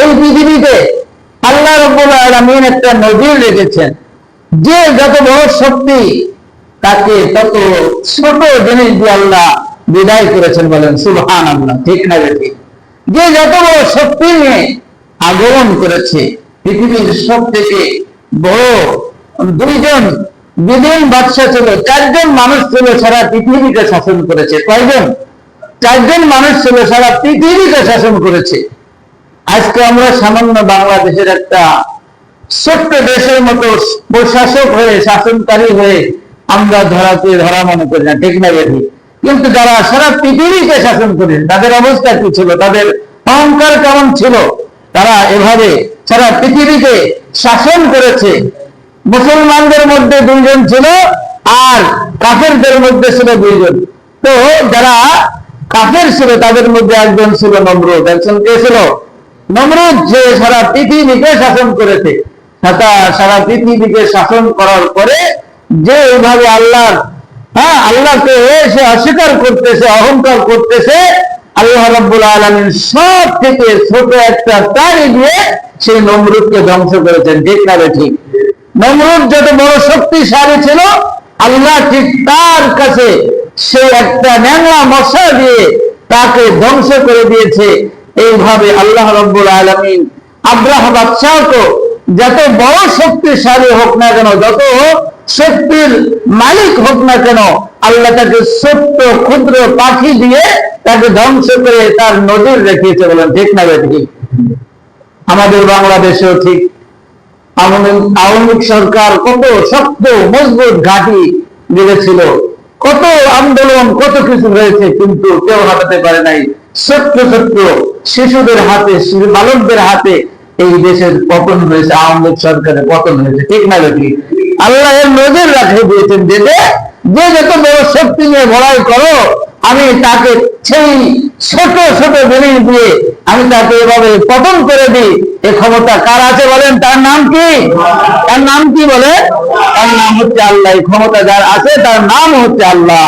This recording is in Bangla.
এই পৃথিবীতে আল্লাহ রাব্বুল আলামিন একটা নজির রেখেছেন, যে যত বড় শক্তি তাকে তত ছোট জিনিস দিয়ে আল্লাহ বিদায় করেছেন। বলেন সুবহানাল্লাহ, ঠিক না ঠিক? যে যত বড় শক্তি নিয়ে আগমন করেছে, পৃথিবীর সব থেকে বড় দুইজন বিদেন বাদশা ছিল, চারজন মানুষ ছিল সারা পৃথিবীকে শাসন করেছে। কয়জন? চারজন মানুষ ছিল সারা পৃথিবীকে শাসন করেছে। আজকে আমরা সামান্য বাংলাদেশের একটা ছোট্ট দেশের মতো প্রশাসক হয়ে, শাসনকারী হয়ে আমরা ধরা মনে করি না, ঠিক না বেশি? কিন্তু যারা সারা পৃথিবীকে শাসন করেন তাদের অবস্থা কি ছিল, তাদের অহংকার কেমন ছিল? তারা এভাবে সারা পৃথিবীকে শাসন করেছে। মুসলমানদের মধ্যে দুইজন ছিল আর কাফেরদের মধ্যে ছিল দুইজন। তো যারা কাফের ছিল তাদের মধ্যে একজন ছিল নমরুদ। একজন কে ছিল? নমরুদ। যে সারা পৃথিবীকে শাসন করেছে। সারা পৃথিবীকে শাসন করার পরে যে এইভাবে আল্লাহকে সে অস্বীকার করতেছে, অহংকার করতেছে, আল্লাহ রাব্বুল আলামিন সব থেকে ছোট একটা তাড়ি দিয়ে সেই নমরুদকে ধ্বংস করেছেন, ঠিক না ঠিক? নমরুদ যত বড় শক্তিশালী ছিল, আল্লাহ ঠিক তার কাছে সে একটা ন্যাংরা মশা দিয়ে তাকে ধ্বংস করে দিয়েছে। এইভাবে আল্লাহ রাব্বুল আলামিন আব্রাহা বাদশাহকে যত বড় শক্তিশালী হোক না কেন, যত শক্তির মালিক হোক না কেন, আল্লাহ তাকে ছোট্ট ক্ষুদ্র পাখি দিয়ে তাকে ধ্বংস করে তার নজর রেখেছে। বলেন ঠিক না ঠিক? আমাদের বাংলাদেশেও ঠিক আওয়ামী সরকার কত শক্ত মজবুত ঘাঁটি গড়েছিল, কত আন্দোলন, কত কিছু হয়েছে, কিন্তু কেউ হাঁটাতে পারে নাই। ছোট্ট ছোট্ট শিশুদের হাতে, বালকদের হাতে এই দেশের পতন হয়েছে, আওয়ামী সরকারের পতন হয়েছে, ঠিক না ঠিক? আল্লাহ এর নজর রাখে দিয়েছেন যে যত বড় শক্তি নিয়ে লড়াই করো, আমি তাকে সেই ছোট ছোট জিনিস দিয়ে আমি তাকে এভাবে পতন করে দিই। এ ক্ষমতা কার আছে বলেন? তার নাম কি? তার নাম কি বলে? তার নাম হচ্ছে আল্লাহ। এই ক্ষমতা যার আছে তার নাম হচ্ছে আল্লাহ।